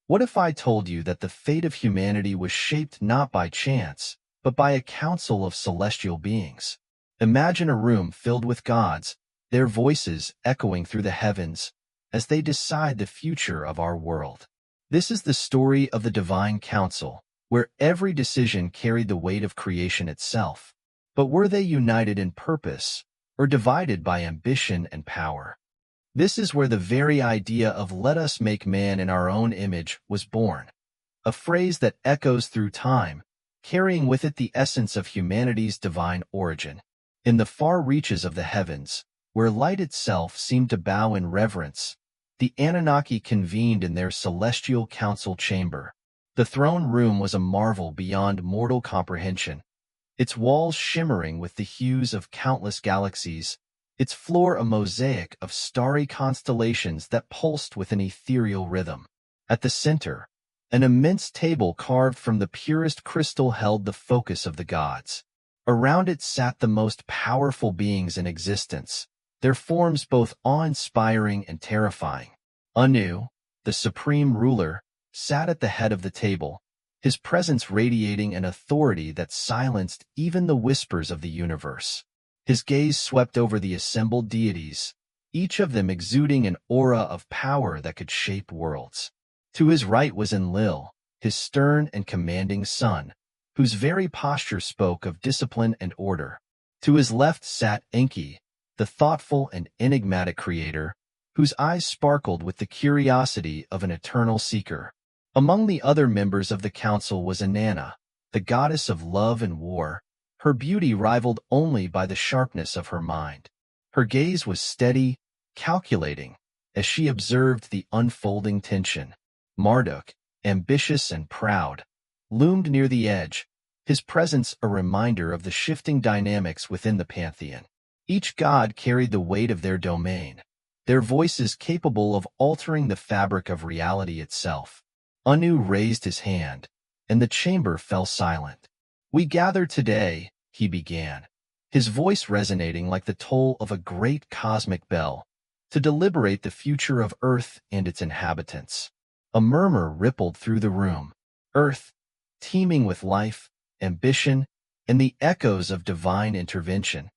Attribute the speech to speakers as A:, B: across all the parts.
A: What if I told you that the fate of humanity was shaped not by chance, but by a council of celestial beings? Imagine a room filled with gods, their voices echoing through the heavens as they decide the future of our world. This is the story of the Divine Council, where every decision carried the weight of creation itself. But were they united in purpose, or divided by ambition and power? This is where the very idea of "let us make man in our own image" was born, a phrase that echoes through time, carrying with it the essence of humanity's divine origin. In the far reaches of the heavens, where light itself seemed to bow in reverence, the Anunnaki convened in their celestial council chamber. The throne room was a marvel beyond mortal comprehension, its walls shimmering with the hues of countless galaxies, its floor a mosaic of starry constellations that pulsed with an ethereal rhythm. At the center, an immense table carved from the purest crystal held the focus of the gods. Around it sat the most powerful beings in existence, their forms both awe-inspiring and terrifying. Anu, the supreme ruler, sat at the head of the table, his presence radiating an authority that silenced even the whispers of the universe. His gaze swept over the assembled deities, each of them exuding an aura of power that could shape worlds. To his right was Enlil, his stern and commanding son, whose very posture spoke of discipline and order. To his left sat Enki, the thoughtful and enigmatic creator, whose eyes sparkled with the curiosity of an eternal seeker. Among the other members of the council was Inanna, the goddess of love and war, her beauty rivaled only by the sharpness of her mind. Her gaze was steady, calculating, as she observed the unfolding tension. Marduk, ambitious and proud, loomed near the edge, his presence a reminder of the shifting dynamics within the pantheon. Each god carried the weight of their domain, their voices capable of altering the fabric of reality itself. Anu raised his hand, and the chamber fell silent. "We gather today," he began, his voice resonating like the toll of a great cosmic bell, "to deliberate the future of Earth and its inhabitants." A murmur rippled through the room. Earth, teeming with life, ambition, and the echoes of divine intervention,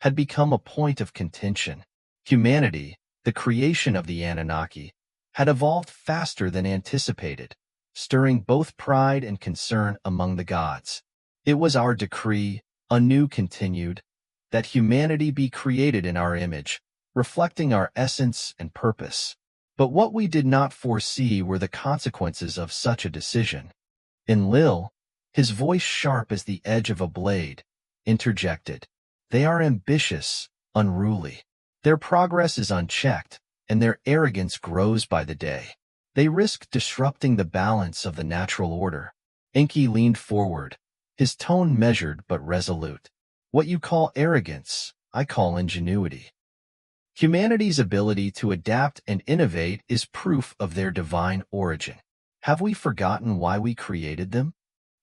A: had become a point of contention. Humanity, the creation of the Anunnaki, had evolved faster than anticipated, stirring both pride and concern among the gods. "It was our decree," Anu continued, "that humanity be created in our image, reflecting our essence and purpose. But what we did not foresee were the consequences of such a decision." Enlil, his voice sharp as the edge of a blade, interjected, "They are ambitious, unruly. Their progress is unchecked, and their arrogance grows by the day. They risk disrupting the balance of the natural order." Enki leaned forward, his tone measured but resolute. "What you call arrogance, I call ingenuity. Humanity's ability to adapt and innovate is proof of their divine origin. Have we forgotten why we created them?"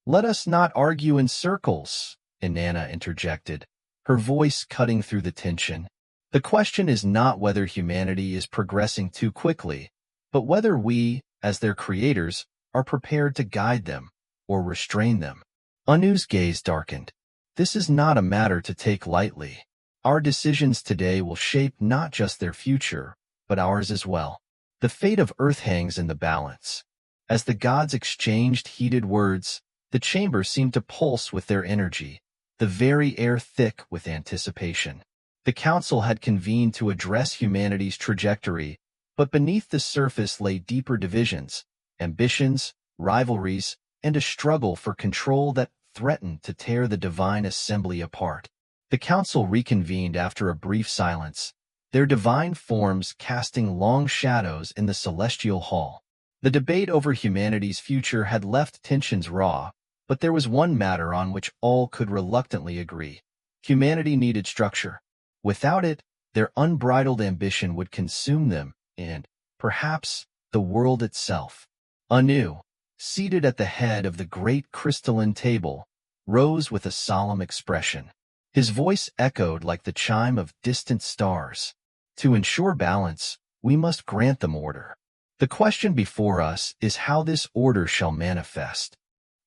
A: "Let us not argue in circles," Inanna interjected, her voice cutting through the tension. "The question is not whether humanity is progressing too quickly, but whether we, as their creators, are prepared to guide them or restrain them." Anu's gaze darkened. "This is not a matter to take lightly. Our decisions today will shape not just their future, but ours as well. The fate of Earth hangs in the balance." As the gods exchanged heated words, the chamber seemed to pulse with their energy, the very air thick with anticipation. The council had convened to address humanity's trajectory, but beneath the surface lay deeper divisions, ambitions, rivalries, and a struggle for control that threatened to tear the divine assembly apart. The council reconvened after a brief silence, their divine forms casting long shadows in the celestial hall. The debate over humanity's future had left tensions raw, but there was one matter on which all could reluctantly agree. Humanity needed structure. Without it, their unbridled ambition would consume them and, perhaps, the world itself. Anu, seated at the head of the great crystalline table, rose with a solemn expression. His voice echoed like the chime of distant stars. "To ensure balance, we must grant them order. The question before us is how this order shall manifest.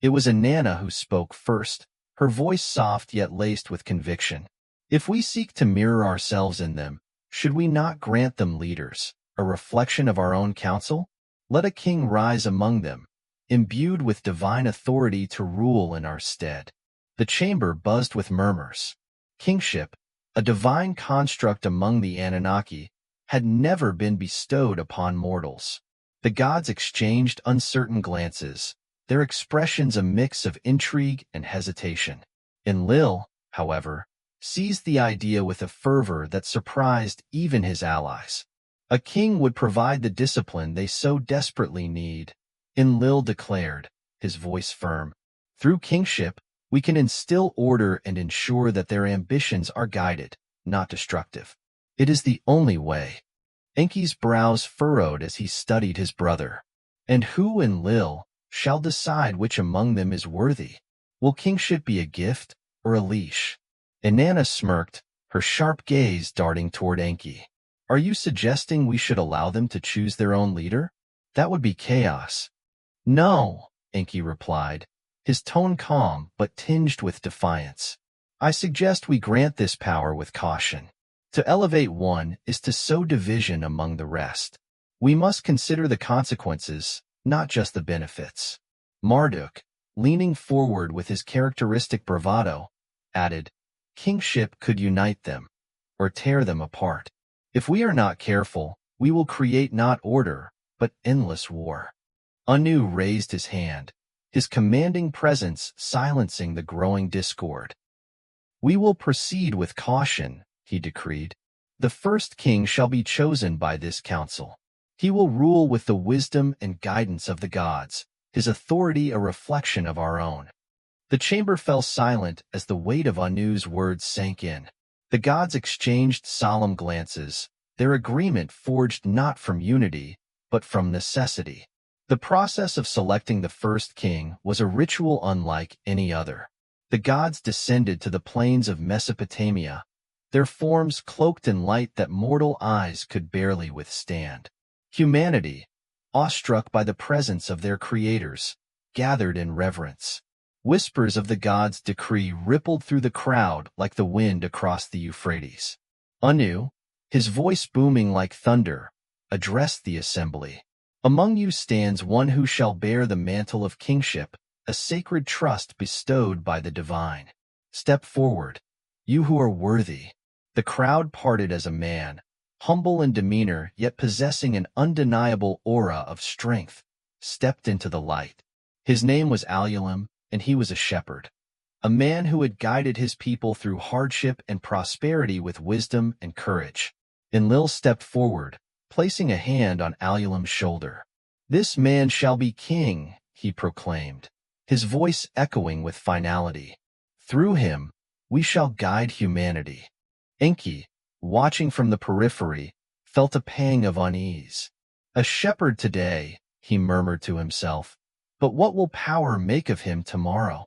A: It was Inanna who spoke first, her voice soft yet laced with conviction. If we seek to mirror ourselves in them, should we not grant them leaders, a reflection of our own council? Let a king rise among them, imbued with divine authority to rule in our stead. The chamber buzzed with murmurs. Kingship, a divine construct among the Anunnaki, had never been bestowed upon mortals. The gods exchanged uncertain glances, their expressions a mix of intrigue and hesitation. Enlil, however, seized the idea with a fervor that surprised even his allies. A king would provide the discipline they so desperately need, Enlil declared, his voice firm. Through kingship, we can instill order and ensure that their ambitions are guided, not destructive. It is the only way. Enki's brows furrowed as he studied his brother. And who, Enlil, shall decide which among them is worthy? Will kingship be a gift or a leash? Inanna smirked, her sharp gaze darting toward Enki. Are you suggesting we should allow them to choose their own leader? That would be chaos. No, Enki replied, his tone calm but tinged with defiance. I suggest we grant this power with caution. To elevate one is to sow division among the rest. We must consider the consequences, not just the benefits. Marduk, leaning forward with his characteristic bravado, added, Kingship could unite them, or tear them apart. If we are not careful, we will create not order, but endless war. Anu raised his hand, his commanding presence silencing the growing discord. We will proceed with caution, he decreed. The first king shall be chosen by this council. He will rule with the wisdom and guidance of the gods, his authority a reflection of our own. The chamber fell silent as the weight of Anu's words sank in. The gods exchanged solemn glances, their agreement forged not from unity, but from necessity. The process of selecting the first king was a ritual unlike any other. The gods descended to the plains of Mesopotamia, their forms cloaked in light that mortal eyes could barely withstand. Humanity, awestruck by the presence of their creators, gathered in reverence. Whispers of the gods' decree rippled through the crowd like the wind across the Euphrates. Anu, his voice booming like thunder, addressed the assembly. Among you stands one who shall bear the mantle of kingship, a sacred trust bestowed by the divine. Step forward, you who are worthy. The crowd parted as a man, humble in demeanor yet possessing an undeniable aura of strength, stepped into the light. His name was Alulim, and he was a shepherd, a man who had guided his people through hardship and prosperity with wisdom and courage. Enlil stepped forward, placing a hand on Alulim's shoulder. This man shall be king, he proclaimed, his voice echoing with finality. Through him, we shall guide humanity. Enki, watching from the periphery, felt a pang of unease. A shepherd today, he murmured to himself, but what will power make of him tomorrow?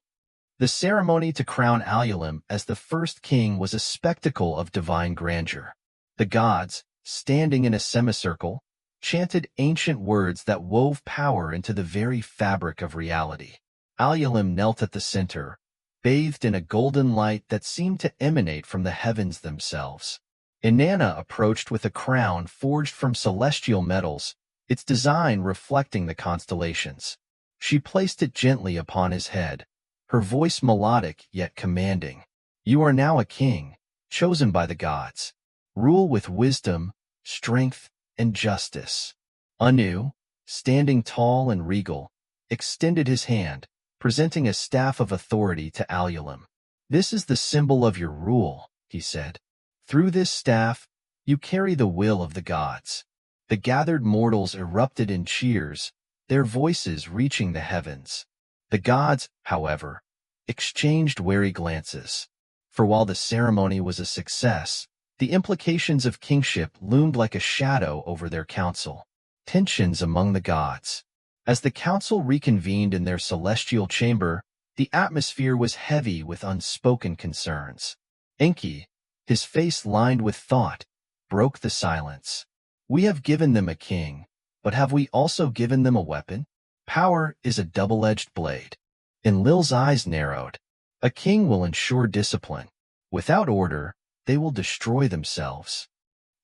A: The ceremony to crown Alulim as the first king was a spectacle of divine grandeur. The gods, standing in a semicircle, chanted ancient words that wove power into the very fabric of reality. Alulim knelt at the center, bathed in a golden light that seemed to emanate from the heavens themselves. Inanna approached with a crown forged from celestial metals, its design reflecting the constellations. She placed it gently upon his head, her voice melodic yet commanding. You are now a king, chosen by the gods. Rule with wisdom, strength, and justice. Anu, standing tall and regal, extended his hand, presenting a staff of authority to Alulim. This is the symbol of your rule, he said. Through this staff, you carry the will of the gods. The gathered mortals erupted in cheers, their voices reaching the heavens. The gods, however, exchanged wary glances. For while the ceremony was a success, the implications of kingship loomed like a shadow over their council. Tensions among the gods. As the council reconvened in their celestial chamber, the atmosphere was heavy with unspoken concerns. Enki, his face lined with thought, broke the silence. We have given them a king, But have we also given them a weapon? Power is a double-edged blade. Enlil's eyes narrowed. A king will ensure discipline. Without order, they will destroy themselves.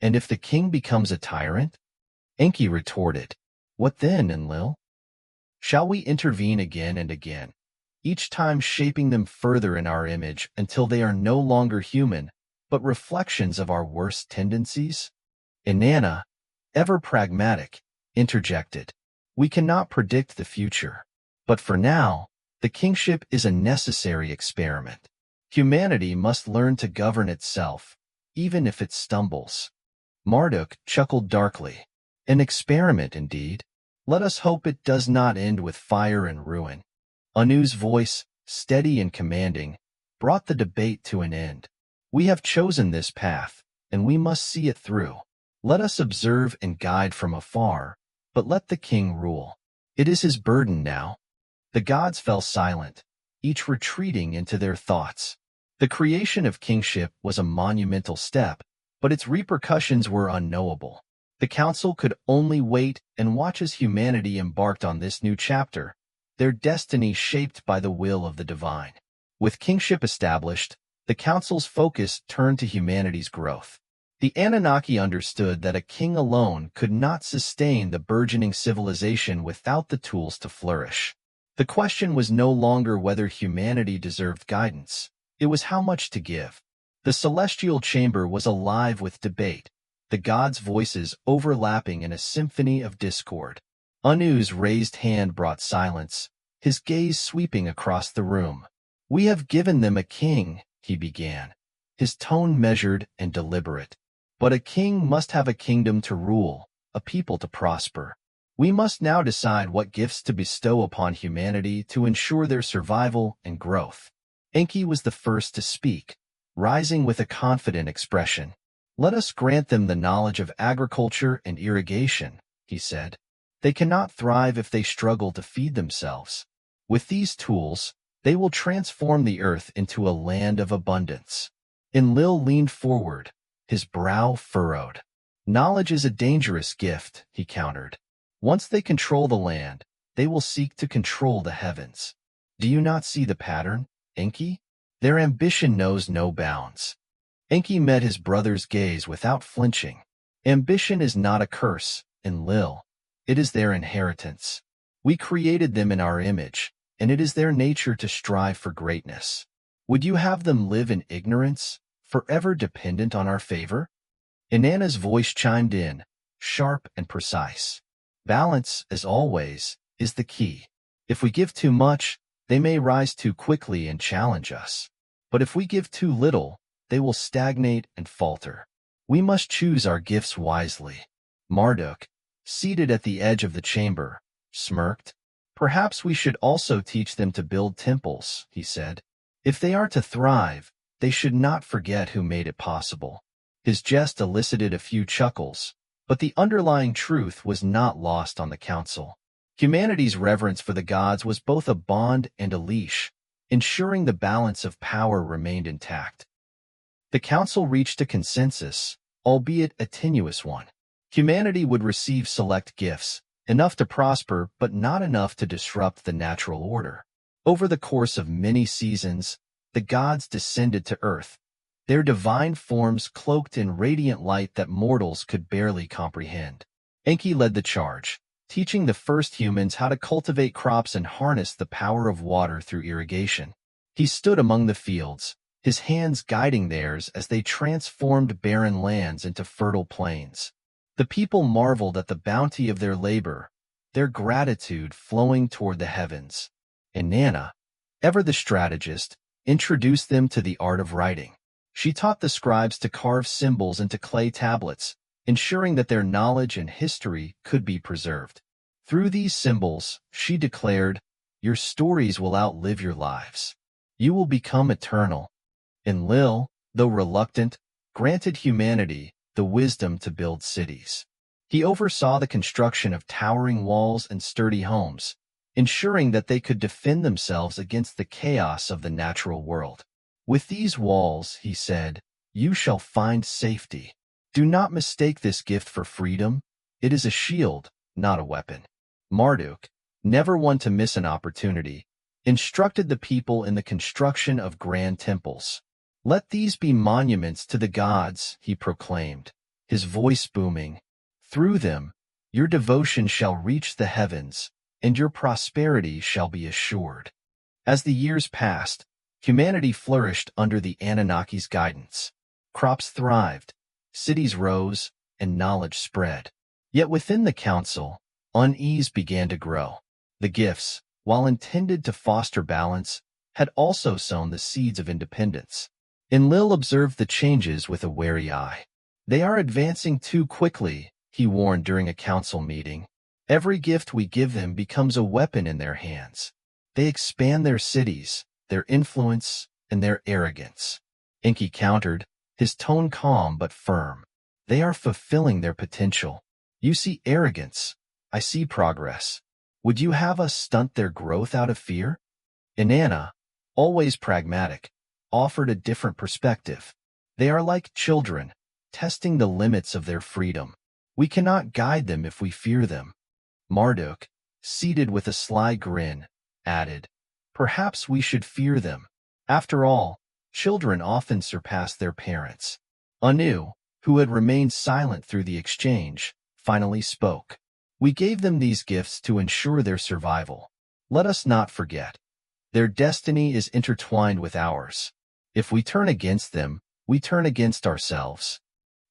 A: And if the king becomes a tyrant? Enki retorted. What then, Enlil? Shall we intervene again and again, each time shaping them further in our image until they are no longer human, but reflections of our worst tendencies? Inanna, ever pragmatic, interjected. We cannot predict the future. But for now, the kingship is a necessary experiment. Humanity must learn to govern itself, even if it stumbles. Marduk chuckled darkly. An experiment indeed. Let us hope it does not end with fire and ruin. Anu's voice, steady and commanding, brought the debate to an end. We have chosen this path, and we must see it through. Let us observe and guide from afar, but let the king rule. It is his burden now. The gods fell silent, each retreating into their thoughts. The creation of kingship was a monumental step, but its repercussions were unknowable. The council could only wait and watch as humanity embarked on this new chapter, their destiny shaped by the will of the divine. With kingship established, the council's focus turned to humanity's growth. The Anunnaki understood that a king alone could not sustain the burgeoning civilization without the tools to flourish. The question was no longer whether humanity deserved guidance. It was how much to give. The celestial chamber was alive with debate, the gods' voices overlapping in a symphony of discord. Anu's raised hand brought silence, his gaze sweeping across the room. We have given them a king, he began, his tone measured and deliberate. But a king must have a kingdom to rule, a people to prosper. We must now decide what gifts to bestow upon humanity to ensure their survival and growth. Enki was the first to speak, rising with a confident expression. Let us grant them the knowledge of agriculture and irrigation, he said. They cannot thrive if they struggle to feed themselves. With these tools, they will transform the earth into a land of abundance. Enlil leaned forward, his brow furrowed. Knowledge is a dangerous gift, he countered. Once they control the land, they will seek to control the heavens. Do you not see the pattern, Enki? Their ambition knows no bounds. Enki met his brother's gaze without flinching. Ambition is not a curse, Enlil. It is their inheritance. We created them in our image, and it is their nature to strive for greatness. Would you have them live in ignorance, forever dependent on our favor? Inanna's voice chimed in, sharp and precise. Balance, as always, is the key. If we give too much, they may rise too quickly and challenge us. But if we give too little, they will stagnate and falter. We must choose our gifts wisely. Marduk, seated at the edge of the chamber, smirked. Perhaps we should also teach them to build temples, he said. If they are to thrive, they should not forget who made it possible. His jest elicited a few chuckles, but the underlying truth was not lost on the council. Humanity's reverence for the gods was both a bond and a leash, ensuring the balance of power remained intact. The council reached a consensus, albeit a tenuous one. Humanity would receive select gifts, enough to prosper but not enough to disrupt the natural order. Over the course of many seasons, the gods descended to earth, their divine forms cloaked in radiant light that mortals could barely comprehend. Enki led the charge, teaching the first humans how to cultivate crops and harness the power of water through irrigation. He stood among the fields, his hands guiding theirs as they transformed barren lands into fertile plains. The people marveled at the bounty of their labor, their gratitude flowing toward the heavens. Inanna, ever the strategist, introduced them to the art of writing. She taught the scribes to carve symbols into clay tablets, ensuring that their knowledge and history could be preserved. Through these symbols, she declared, your stories will outlive your lives. You will become eternal. Enlil, though reluctant, granted humanity the wisdom to build cities. He oversaw the construction of towering walls and sturdy homes, ensuring that they could defend themselves against the chaos of the natural world. With these walls, he said, you shall find safety. Do not mistake this gift for freedom. It is a shield, not a weapon. Marduk, never one to miss an opportunity, instructed the people in the construction of grand temples. "Let these be monuments to the gods," he proclaimed, his voice booming. "Through them, your devotion shall reach the heavens, and your prosperity shall be assured." As the years passed, humanity flourished under the Anunnaki's guidance. Crops thrived, cities rose, and knowledge spread. Yet within the council, unease began to grow. The gifts, while intended to foster balance, had also sown the seeds of independence. Enlil observed the changes with a wary eye. "They are advancing too quickly," he warned during a council meeting. "Every gift we give them becomes a weapon in their hands. They expand their cities, their influence, and their arrogance." Enki countered, his tone calm but firm. "They are fulfilling their potential. You see arrogance. I see progress. Would you have us stunt their growth out of fear?" Inanna, always pragmatic, offered a different perspective. "They are like children, testing the limits of their freedom. We cannot guide them if we fear them." Marduk, seated with a sly grin, added, "Perhaps we should fear them. After all, children often surpass their parents." Anu, who had remained silent through the exchange, finally spoke. "We gave them these gifts to ensure their survival. Let us not forget. Their destiny is intertwined with ours. If we turn against them, we turn against ourselves."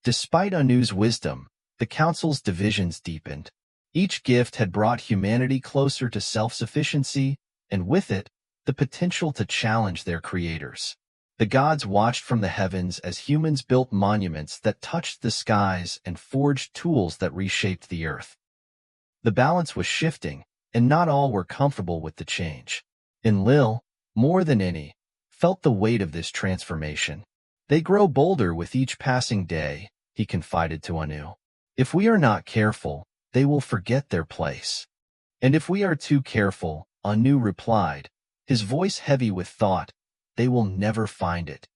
A: Despite Anu's wisdom, the council's divisions deepened. Each gift had brought humanity closer to self-sufficiency, and with it, the potential to challenge their creators. The gods watched from the heavens as humans built monuments that touched the skies and forged tools that reshaped the earth. The balance was shifting, and not all were comfortable with the change. Enlil, more than any, felt the weight of this transformation. "They grow bolder with each passing day," he confided to Anu. "If we are not careful, they will forget their place." "And if we are too careful," Anu replied, his voice heavy with thought, "they will never find it."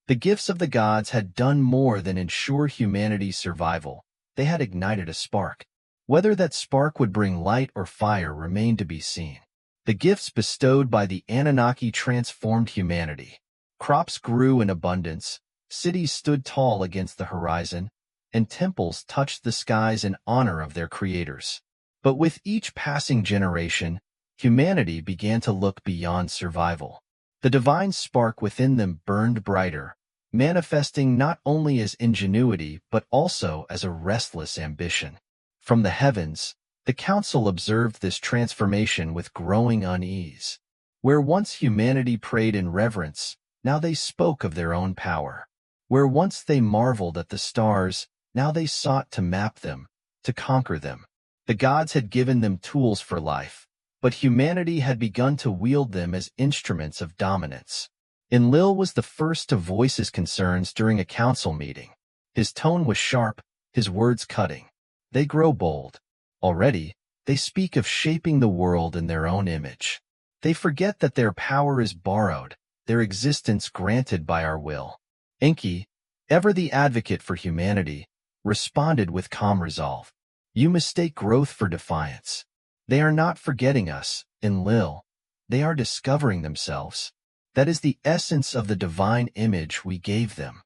A: The gifts of the gods had done more than ensure humanity's survival. They had ignited a spark. Whether that spark would bring light or fire remained to be seen. The gifts bestowed by the Anunnaki transformed humanity. Crops grew in abundance, cities stood tall against the horizon, and temples touched the skies in honor of their creators. But with each passing generation, humanity began to look beyond survival. The divine spark within them burned brighter, manifesting not only as ingenuity but also as a restless ambition. From the heavens, the council observed this transformation with growing unease. Where once humanity prayed in reverence, now they spoke of their own power. Where once they marveled at the stars, now they sought to map them, to conquer them. The gods had given them tools for life, but humanity had begun to wield them as instruments of dominance. Enlil was the first to voice his concerns during a council meeting. His tone was sharp, his words cutting. "They grow bold. Already, they speak of shaping the world in their own image. They forget that their power is borrowed, their existence granted by our will." Enki, ever the advocate for humanity, responded with calm resolve. "You mistake growth for defiance. They are not forgetting us, Enlil. They are discovering themselves. That is the essence of the divine image we gave them.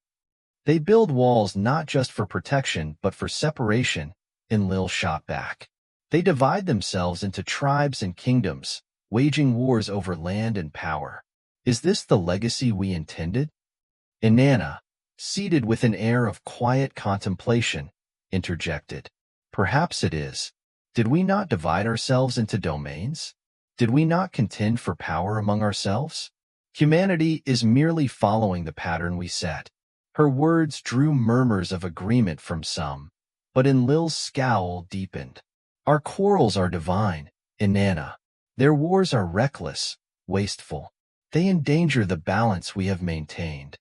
A: They build walls not just for protection but for separation," Enlil shot back. "They divide themselves into tribes and kingdoms, waging wars over land and power. Is this the legacy we intended?" Inanna, seated with an air of quiet contemplation, interjected. "Perhaps it is. Did we not divide ourselves into domains? Did we not contend for power among ourselves? Humanity is merely following the pattern we set." Her words drew murmurs of agreement from some, but Enlil's scowl deepened. "Our quarrels are divine, Inanna. Their wars are reckless, wasteful. They endanger the balance we have maintained."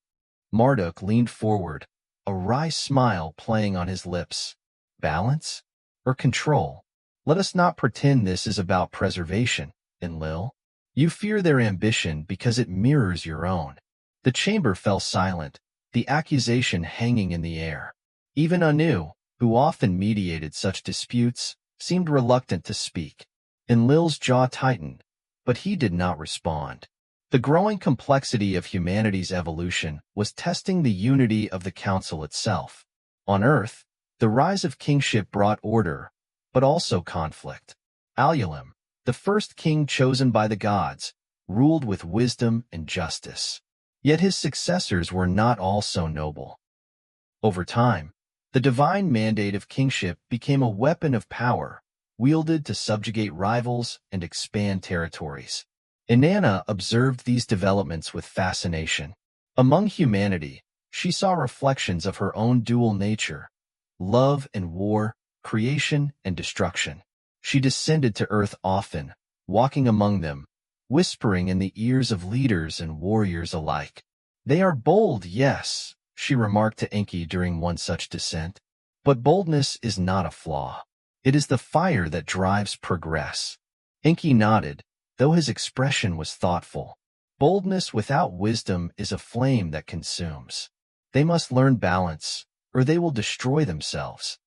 A: Marduk leaned forward, a wry smile playing on his lips. "Balance? Or control? Let us not pretend this is about preservation, Enlil. You fear their ambition because it mirrors your own." The chamber fell silent, the accusation hanging in the air. Even Anu, who often mediated such disputes, seemed reluctant to speak. Enlil's jaw tightened, but he did not respond. The growing complexity of humanity's evolution was testing the unity of the council itself. On Earth, the rise of kingship brought order, but also conflict. Alulim, the first king chosen by the gods, ruled with wisdom and justice. Yet his successors were not all so noble. Over time, the divine mandate of kingship became a weapon of power, wielded to subjugate rivals and expand territories. Inanna observed these developments with fascination. Among humanity, she saw reflections of her own dual nature, love and war, creation and destruction. She descended to earth often, walking among them, whispering in the ears of leaders and warriors alike. "They are bold, yes," she remarked to Enki during one such descent. "But boldness is not a flaw. It is the fire that drives progress." Enki nodded, though his expression was thoughtful. Boldness without wisdom is a flame that consumes. They must learn balance, or they will destroy themselves.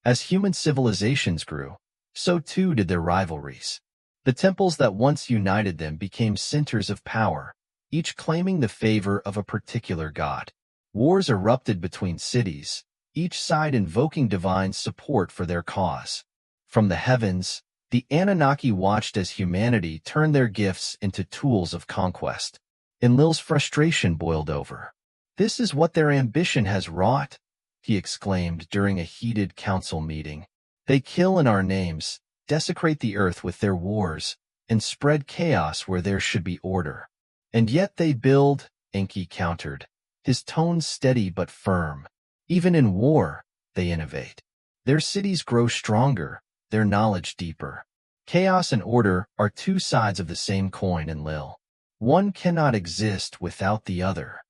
A: As human civilizations grew, so too did their rivalries. The temples that once united them became centers of power, each claiming the favor of a particular god. Wars erupted between cities, each side invoking divine support for their cause. From the heavens, the Anunnaki watched as humanity turned their gifts into tools of conquest. Enlil's frustration boiled over. "This is what their ambition has wrought," he exclaimed during a heated council meeting. "They kill in our names, desecrate the earth with their wars, and spread chaos where there should be order. And yet they build," Enki countered, his tone steady but firm. "Even in war, they innovate. Their cities grow stronger, their knowledge deeper. Chaos and order are two sides of the same coin, Enlil. One cannot exist without the other."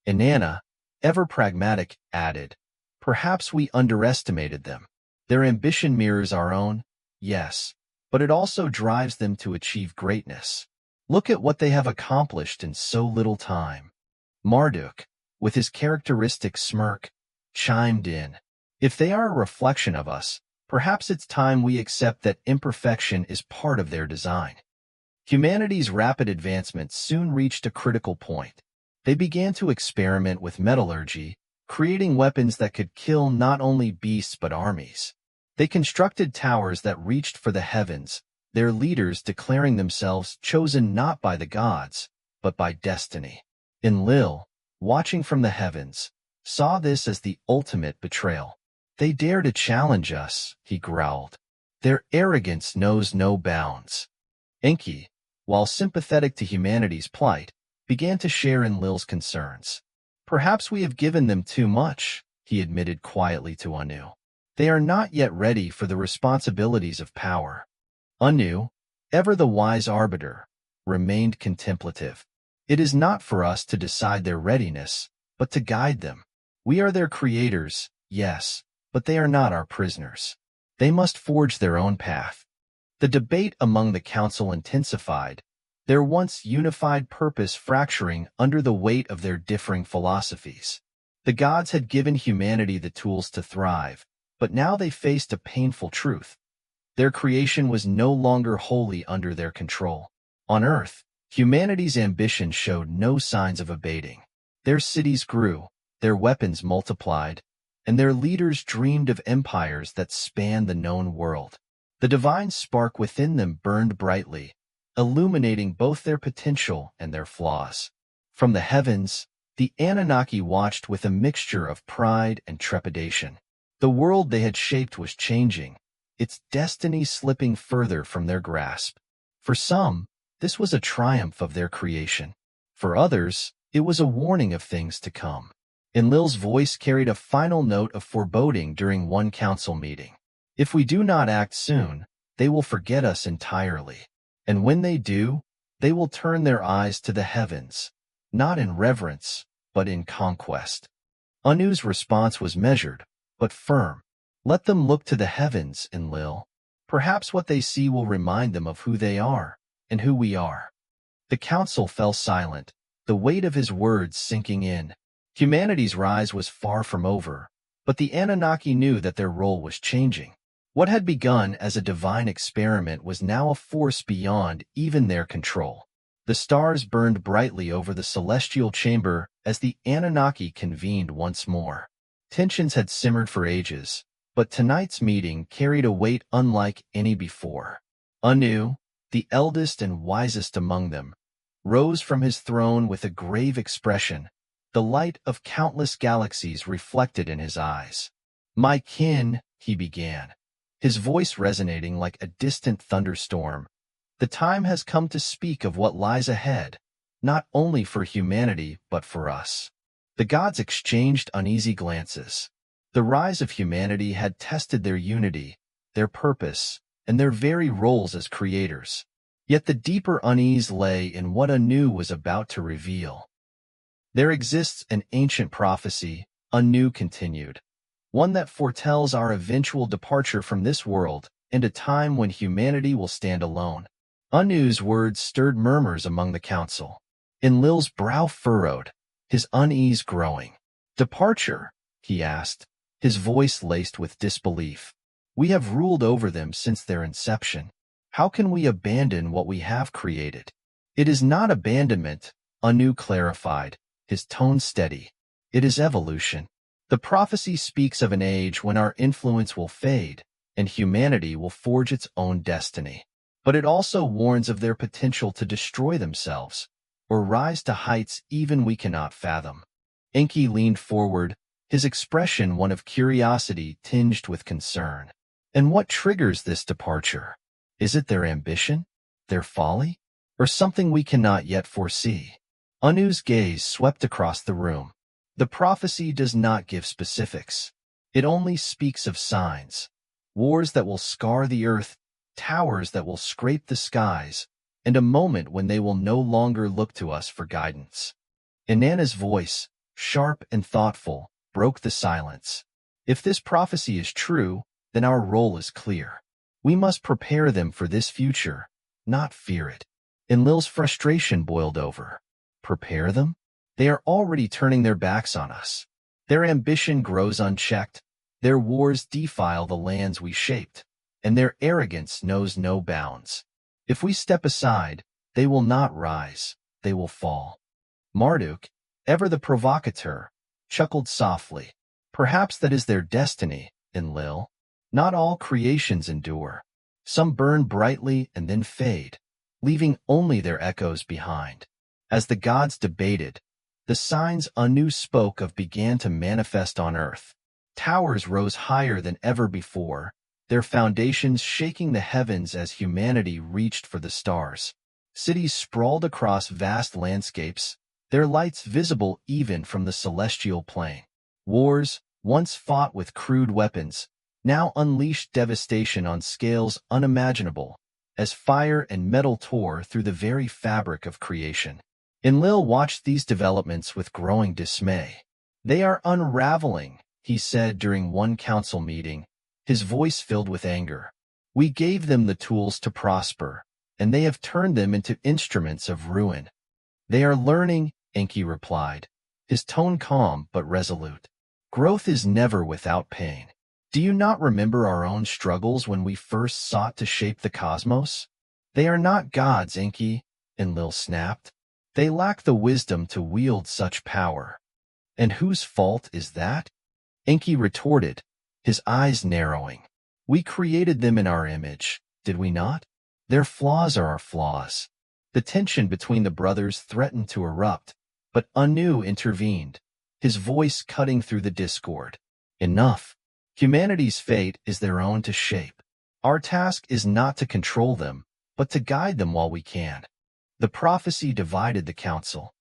A: Inanna, ever pragmatic, added, "Perhaps we underestimated them. Their ambition mirrors our own, yes, but it also drives them to achieve greatness. Look at what they have accomplished in so little time." Marduk, with his characteristic smirk, chimed in, "If they are a reflection of us, perhaps it's time we accept that imperfection is part of their design." Humanity's rapid advancement soon reached a critical point. They began to experiment with metallurgy, creating weapons that could kill not only beasts but armies. They constructed towers that reached for the heavens, their leaders declaring themselves chosen not by the gods, but by destiny. Enlil, watching from the heavens, saw this as the ultimate betrayal. "They dare to challenge us," he growled. "Their arrogance knows no bounds." Enki, while sympathetic to humanity's plight, began to share Enlil's concerns. "Perhaps we have given them too much," he admitted quietly to Anu. "They are not yet ready for the responsibilities of power." Anu, ever the wise arbiter, remained contemplative. "It is not for us to decide their readiness, but to guide them. We are their creators, yes, but they are not our prisoners. They must forge their own path." The debate among the council intensified, their once unified purpose fracturing under the weight of their differing philosophies. The gods had given humanity the tools to thrive, but now they faced a painful truth. Their creation was no longer wholly under their control. On Earth, humanity's ambition showed no signs of abating. Their cities grew, their weapons multiplied, and their leaders dreamed of empires that spanned the known world. The divine spark within them burned brightly, illuminating both their potential and their flaws. From the heavens, the Anunnaki watched with a mixture of pride and trepidation. The world they had shaped was changing, its destiny slipping further from their grasp. For some, this was a triumph of their creation. For others, it was a warning of things to come. Enlil's voice carried a final note of foreboding during one council meeting. "If we do not act soon, they will forget us entirely. And when they do, they will turn their eyes to the heavens, not in reverence, but in conquest." Anu's response was measured, but firm. "Let them look to the heavens, Enlil. Perhaps what they see will remind them of who they are, and who we are." The council fell silent, the weight of his words sinking in. Humanity's rise was far from over, but the Anunnaki knew that their role was changing. What had begun as a divine experiment was now a force beyond even their control. The stars burned brightly over the celestial chamber as the Anunnaki convened once more. Tensions had simmered for ages, but tonight's meeting carried a weight unlike any before. Anu, the eldest and wisest among them, rose from his throne with a grave expression, the light of countless galaxies reflected in his eyes. "My kin," he began, his voice resonating like a distant thunderstorm, "the time has come to speak of what lies ahead, not only for humanity but for us." The gods exchanged uneasy glances. The rise of humanity had tested their unity, their purpose, and their very roles as creators. Yet the deeper unease lay in what Anu was about to reveal. "There exists an ancient prophecy," Anu continued, "one that foretells our eventual departure from this world and a time when humanity will stand alone." Anu's words stirred murmurs among the council. Enlil's brow furrowed, his unease growing. "Departure?" he asked, his voice laced with disbelief. "We have ruled over them since their inception. How can we abandon what we have created?" "It is not abandonment," Anu clarified, his tone steady. "It is evolution. The prophecy speaks of an age when our influence will fade, and humanity will forge its own destiny. But it also warns of their potential to destroy themselves, or rise to heights even we cannot fathom." Enki leaned forward, his expression one of curiosity tinged with concern. "And what triggers this departure? Is it their ambition, their folly, or something we cannot yet foresee?" Anu's gaze swept across the room. "The prophecy does not give specifics. It only speaks of signs. Wars that will scar the earth, towers that will scrape the skies, and a moment when they will no longer look to us for guidance." Inanna's voice, sharp and thoughtful, broke the silence. "If this prophecy is true, then our role is clear. We must prepare them for this future, not fear it." Enlil's frustration boiled over. "Prepare them? They are already turning their backs on us. Their ambition grows unchecked, their wars defile the lands we shaped, and their arrogance knows no bounds. If we step aside, they will not rise, they will fall." Marduk, ever the provocateur, chuckled softly. "Perhaps that is their destiny, Enlil. Not all creations endure. Some burn brightly and then fade, leaving only their echoes behind." As the gods debated, the signs Anu spoke of began to manifest on earth. Towers rose higher than ever before, their foundations shaking the heavens as humanity reached for the stars. Cities sprawled across vast landscapes, their lights visible even from the celestial plane. Wars, once fought with crude weapons, now unleashed devastation on scales unimaginable, as fire and metal tore through the very fabric of creation. Enlil watched these developments with growing dismay. "They are unraveling," he said during one council meeting, his voice filled with anger. "We gave them the tools to prosper, and they have turned them into instruments of ruin." "They are learning," Enki replied, his tone calm but resolute. "Growth is never without pain. Do you not remember our own struggles when we first sought to shape the cosmos?" "They are not gods, Enki," Enlil snapped. "They lack the wisdom to wield such power." "And whose fault is that?" Enki retorted, his eyes narrowing. "We created them in our image, did we not? Their flaws are our flaws." The tension between the brothers threatened to erupt, but Anu intervened, his voice cutting through the discord. "Enough. Humanity's fate is their own to shape. Our task is not to control them, but to guide them while we can." The prophecy divided the council.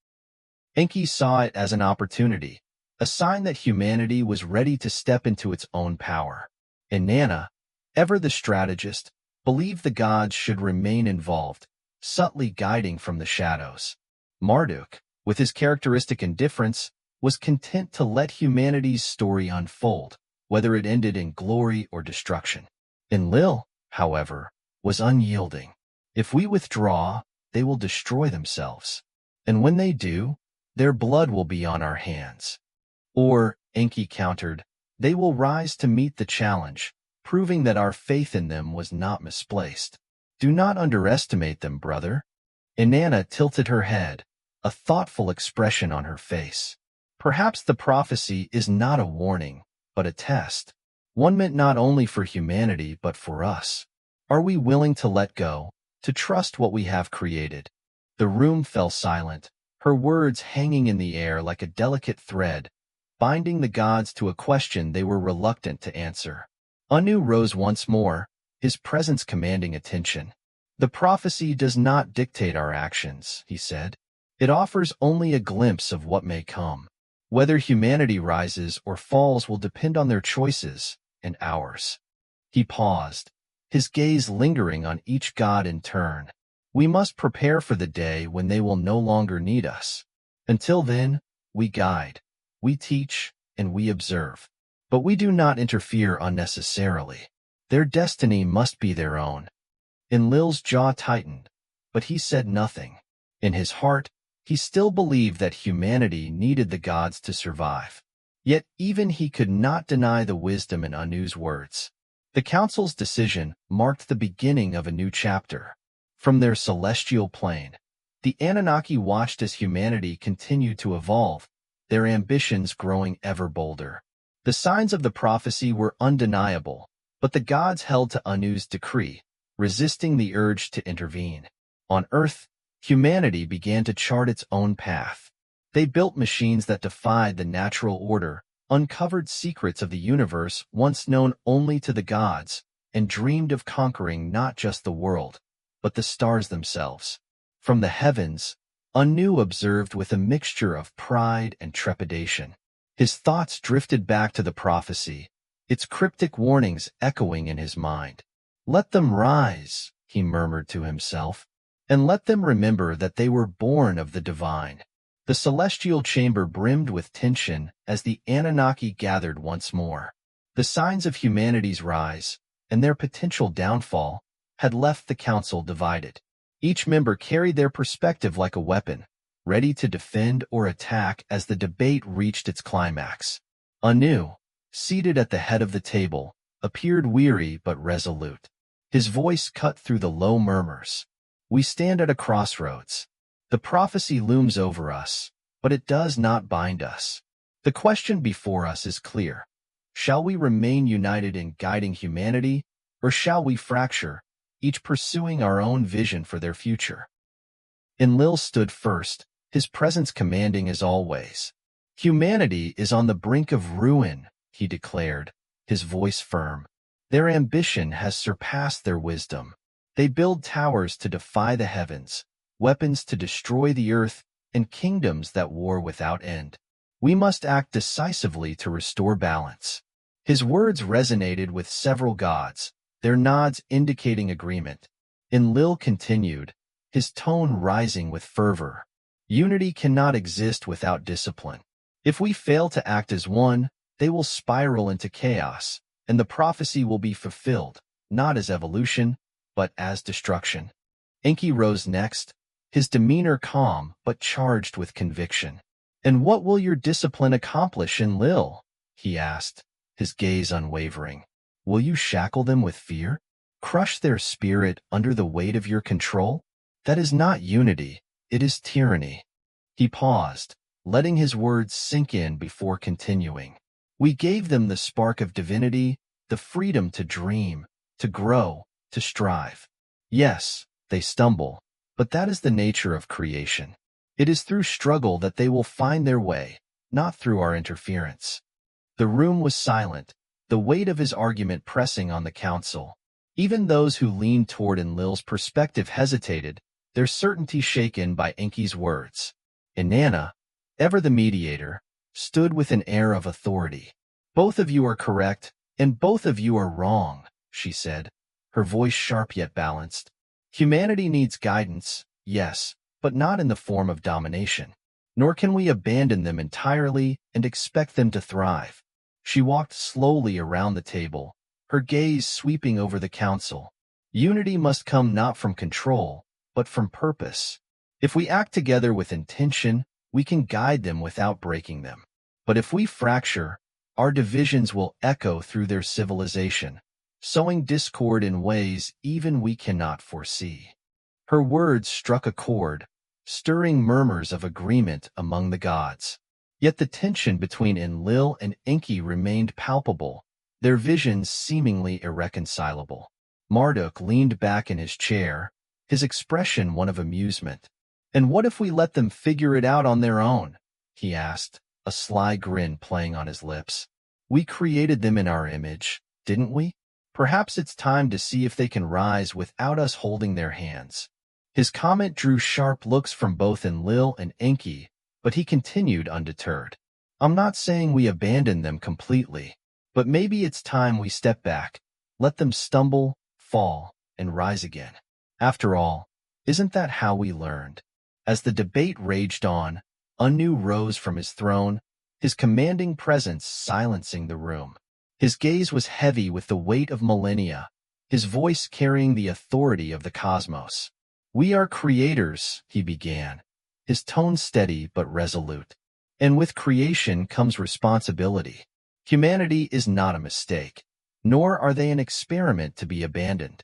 A: Enki saw it as an opportunity, a sign that humanity was ready to step into its own power. Inanna, ever the strategist, believed the gods should remain involved, subtly guiding from the shadows. Marduk, with his characteristic indifference, was content to let humanity's story unfold, whether it ended in glory or destruction. Enlil, however, was unyielding. "If we withdraw, they will destroy themselves. And when they do, their blood will be on our hands." "Or," Enki countered, "they will rise to meet the challenge, proving that our faith in them was not misplaced. Do not underestimate them, brother. Inanna tilted her head, a thoughtful expression on her face. Perhaps the prophecy is not a warning, but a test. One meant not only for humanity but for us. Are we willing to let go, to trust what we have created? The room fell silent, her words hanging in the air like a delicate thread, binding the gods to a question they were reluctant to answer. Anu rose once more, his presence commanding attention. The prophecy does not dictate our actions, he said. It offers only a glimpse of what may come. Whether humanity rises or falls will depend on their choices and ours. He paused, his gaze lingering on each god in turn. We must prepare for the day when they will no longer need us. Until then, we guide, we teach, and we observe. But we do not interfere unnecessarily. Their destiny must be their own. Enlil's jaw tightened, but he said nothing. In his heart, he still believed that humanity needed the gods to survive. Yet even he could not deny the wisdom in Anu's words. The council's decision marked the beginning of a new chapter. From their celestial plane, the Anunnaki watched as humanity continued to evolve, their ambitions growing ever bolder. The signs of the prophecy were undeniable, but the gods held to Anu's decree, resisting the urge to intervene. On Earth, humanity began to chart its own path. They built machines that defied the natural order, uncovered secrets of the universe once known only to the gods, and dreamed of conquering not just the world, but the stars themselves. From the heavens, Anu observed with a mixture of pride and trepidation. His thoughts drifted back to the prophecy, its cryptic warnings echoing in his mind. "Let them rise," he murmured to himself, "and let them remember that they were born of the divine." The celestial chamber brimmed with tension as the Anunnaki gathered once more. The signs of humanity's rise, and their potential downfall, had left the council divided. Each member carried their perspective like a weapon, ready to defend or attack as the debate reached its climax. Anu, seated at the head of the table, appeared weary but resolute. His voice cut through the low murmurs. "We stand at a crossroads. The prophecy looms over us, but it does not bind us. The question before us is clear. Shall we remain united in guiding humanity, or shall we fracture, each pursuing our own vision for their future?" Enlil stood first, his presence commanding as always. "Humanity is on the brink of ruin," he declared, his voice firm. "Their ambition has surpassed their wisdom. They build towers to defy the heavens, weapons to destroy the earth, and kingdoms that war without end. We must act decisively to restore balance." His words resonated with several gods, their nods indicating agreement. Enlil continued, his tone rising with fervor. "Unity cannot exist without discipline. If we fail to act as one, they will spiral into chaos, and the prophecy will be fulfilled, not as evolution, but as destruction." Enki rose next, his demeanor calm but charged with conviction. "And what will your discipline accomplish, Enlil?" he asked, his gaze unwavering. "Will you shackle them with fear? Crush their spirit under the weight of your control? That is not unity, it is tyranny." He paused, letting his words sink in before continuing. "We gave them the spark of divinity, the freedom to dream, to grow, to strive. Yes, they stumble, but that is the nature of creation. It is through struggle that they will find their way, not through our interference." The room was silent, the weight of his argument pressing on the council. Even those who leaned toward Enlil's perspective hesitated, their certainty shaken by Enki's words. Inanna, ever the mediator, stood with an air of authority. "Both of you are correct, and both of you are wrong," she said, her voice sharp yet balanced. "Humanity needs guidance, yes, but not in the form of domination. Nor can we abandon them entirely and expect them to thrive." She walked slowly around the table, her gaze sweeping over the council. "Unity must come not from control, but from purpose. If we act together with intention, we can guide them without breaking them. But if we fracture, our divisions will echo through their civilization. sowing discord in ways even we cannot foresee. Her words struck a chord, stirring murmurs of agreement among the gods. Yet the tension between Enlil and Enki remained palpable, their visions seemingly irreconcilable. Marduk leaned back in his chair, his expression one of amusement. "And what if we let them figure it out on their own?" he asked, a sly grin playing on his lips. "We created them in our image, didn't we? Perhaps it's time to see if they can rise without us holding their hands." His comment drew sharp looks from both Enlil and Enki, but he continued undeterred. "I'm not saying we abandon them completely, but maybe it's time we step back, let them stumble, fall, and rise again. After all, isn't that how we learned?" As the debate raged on, Anu rose from his throne, his commanding presence silencing the room. His gaze was heavy with the weight of millennia, his voice carrying the authority of the cosmos. "We are creators," he began, his tone steady but resolute. "And with creation comes responsibility. Humanity is not a mistake, nor are they an experiment to be abandoned.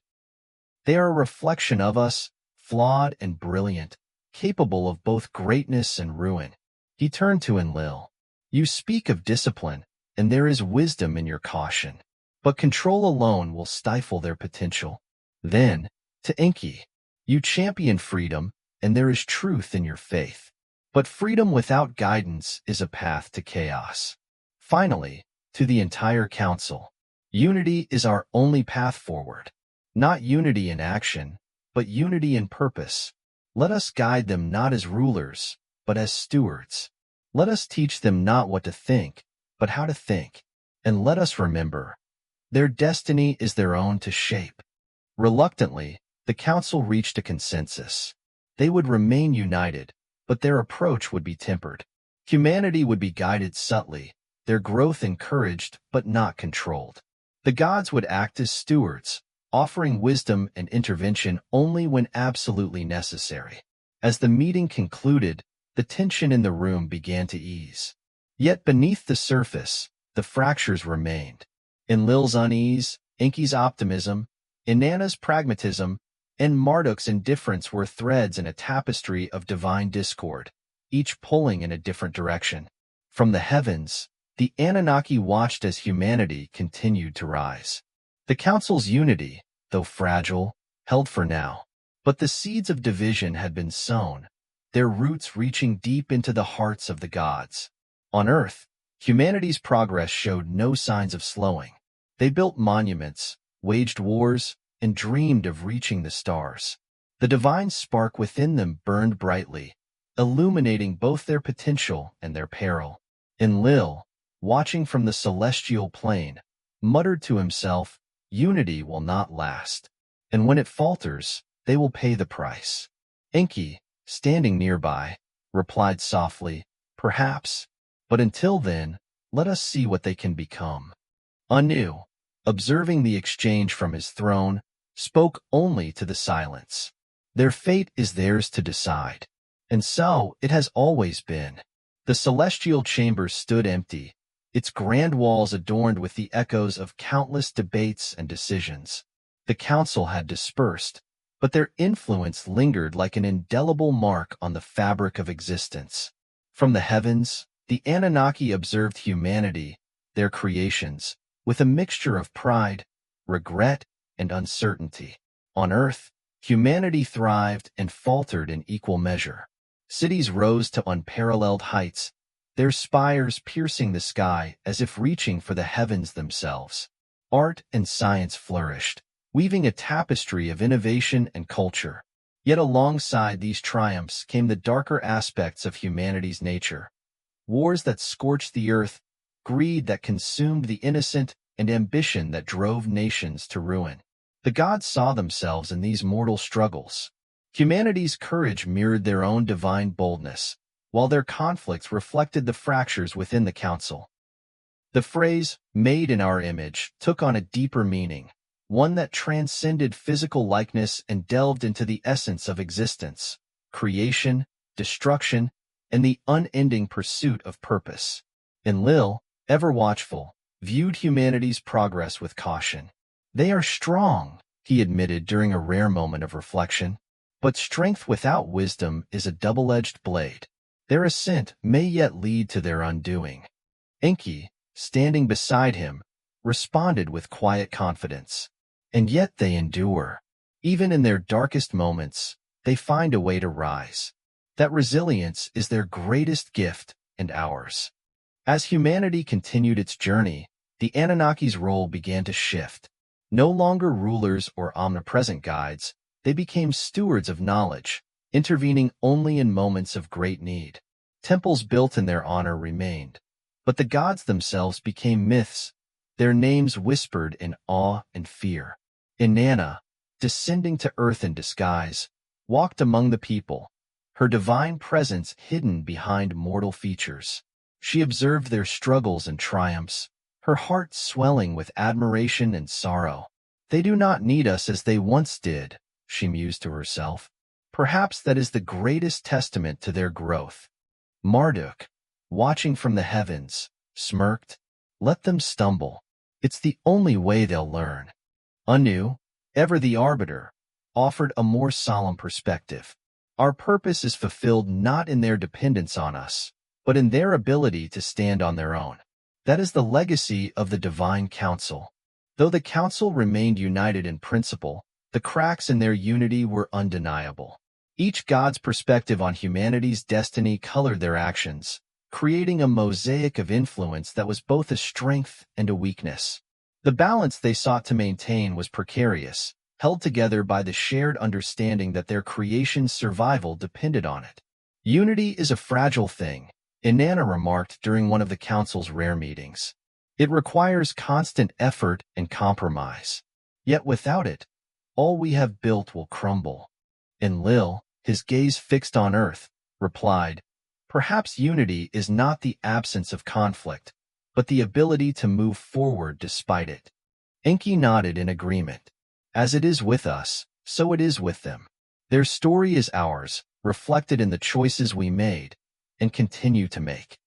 A: They are a reflection of us, flawed and brilliant, capable of both greatness and ruin." He turned to Enlil. "You speak of discipline, and there is wisdom in your caution, but control alone will stifle their potential." Then, to Enki, "You champion freedom, and there is truth in your faith. But freedom without guidance is a path to chaos." Finally, to the entire council, "Unity is our only path forward. Not unity in action, but unity in purpose. Let us guide them not as rulers, but as stewards. Let us teach them not what to think, but how to think. And let us remember, their destiny is their own to shape." Reluctantly, the council reached a consensus. They would remain united, but their approach would be tempered. Humanity would be guided subtly, their growth encouraged but not controlled. The gods would act as stewards, offering wisdom and intervention only when absolutely necessary. As the meeting concluded, the tension in the room began to ease. Yet beneath the surface, the fractures remained. Enlil's unease, Enki's optimism, Inanna's pragmatism, and Marduk's indifference were threads in a tapestry of divine discord, each pulling in a different direction. From the heavens, the Anunnaki watched as humanity continued to rise. The council's unity, though fragile, held for now. But the seeds of division had been sown, their roots reaching deep into the hearts of the gods. On Earth, humanity's progress showed no signs of slowing. They built monuments, waged wars, and dreamed of reaching the stars. The divine spark within them burned brightly, illuminating both their potential and their peril. Enlil, watching from the celestial plane, muttered to himself, "Unity will not last, and when it falters, they will pay the price." Enki, standing nearby, replied softly, "Perhaps, but until then, let us see what they can become." Anu, observing the exchange from his throne, spoke only to the silence. "Their fate is theirs to decide. And so it has always been." The celestial chamber stood empty, its grand walls adorned with the echoes of countless debates and decisions. The council had dispersed, but their influence lingered like an indelible mark on the fabric of existence. From the heavens, the Anunnaki observed humanity, their creations, with a mixture of pride, regret, and uncertainty. On Earth, humanity thrived and faltered in equal measure. Cities rose to unparalleled heights, their spires piercing the sky as if reaching for the heavens themselves. Art and science flourished, weaving a tapestry of innovation and culture. Yet alongside these triumphs came the darker aspects of humanity's nature. Wars that scorched the earth, greed that consumed the innocent, and ambition that drove nations to ruin. The gods saw themselves in these mortal struggles. Humanity's courage mirrored their own divine boldness, while their conflicts reflected the fractures within the council. The phrase, "made in our image," took on a deeper meaning, one that transcended physical likeness and delved into the essence of existence, creation, destruction, and the unending pursuit of purpose. Enlil, ever watchful, viewed humanity's progress with caution. They are strong, he admitted during a rare moment of reflection. But strength without wisdom is a double-edged blade. Their ascent may yet lead to their undoing. Enki, standing beside him, responded with quiet confidence. And yet they endure. Even in their darkest moments, they find a way to rise. That resilience is their greatest gift and ours. As humanity continued its journey, the Anunnaki's role began to shift. No longer rulers or omnipresent guides, they became stewards of knowledge, intervening only in moments of great need. Temples built in their honor remained, but the gods themselves became myths, their names whispered in awe and fear. Inanna, descending to earth in disguise, walked among the people, her divine presence hidden behind mortal features. She observed their struggles and triumphs, her heart swelling with admiration and sorrow. They do not need us as they once did, she mused to herself. Perhaps that is the greatest testament to their growth. Marduk, watching from the heavens, smirked. Let them stumble. It's the only way they'll learn. Anu, ever the arbiter, offered a more solemn perspective. Our purpose is fulfilled not in their dependence on us, but in their ability to stand on their own. That is the legacy of the Divine Council. Though the Council remained united in principle, the cracks in their unity were undeniable. Each god's perspective on humanity's destiny colored their actions, creating a mosaic of influence that was both a strength and a weakness. The balance they sought to maintain was precarious, held together by the shared understanding that their creation's survival depended on it. Unity is a fragile thing, Inanna remarked during one of the council's rare meetings. It requires constant effort and compromise. Yet without it, all we have built will crumble. Enlil, his gaze fixed on earth, replied, perhaps unity is not the absence of conflict, but the ability to move forward despite it. Enki nodded in agreement. As it is with us, so it is with them. Their story is ours, reflected in the choices we made and continue to make.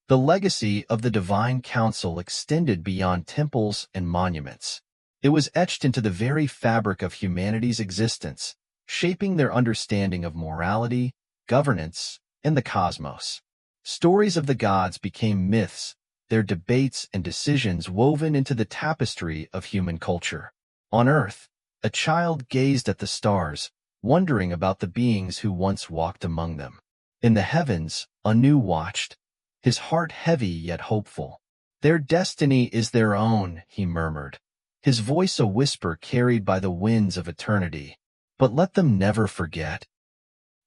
A: The legacy of the Divine Council extended beyond temples and monuments. It was etched into the very fabric of humanity's existence, shaping their understanding of morality, governance, and the cosmos. Stories of the gods became myths, their debates and decisions woven into the tapestry of human culture. On Earth, a child gazed at the stars, wondering about the beings who once walked among them. In the heavens, Anu watched, his heart heavy yet hopeful. Their destiny is their own, he murmured, his voice a whisper carried by the winds of eternity. But let them never forget.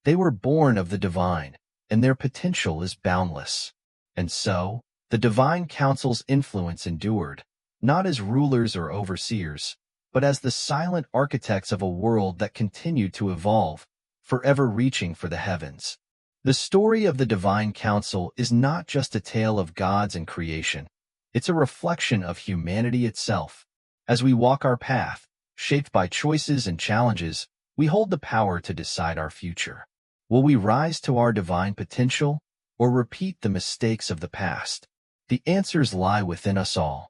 A: They were born of the divine, and their potential is boundless. And so, the Divine Council's influence endured, not as rulers or overseers, but as the silent architects of a world that continued to evolve, forever reaching for the heavens. The story of the Divine Council is not just a tale of gods and creation. It's a reflection of humanity itself. As we walk our path, shaped by choices and challenges, we hold the power to decide our future. Will we rise to our divine potential, or repeat the mistakes of the past? The answers lie within us all.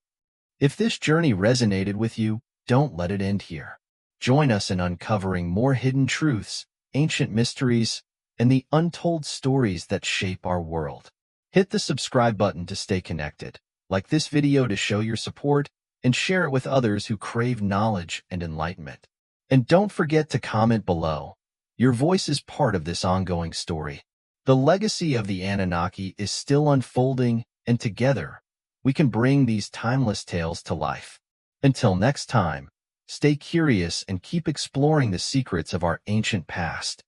A: If this journey resonated with you, don't let it end here. Join us in uncovering more hidden truths, ancient mysteries, and the untold stories that shape our world. Hit the subscribe button to stay connected, like this video to show your support, and share it with others who crave knowledge and enlightenment. And don't forget to comment below. Your voice is part of this ongoing story. The legacy of the Anunnaki is still unfolding, and together, we can bring these timeless tales to life. Until next time, stay curious and keep exploring the secrets of our ancient past.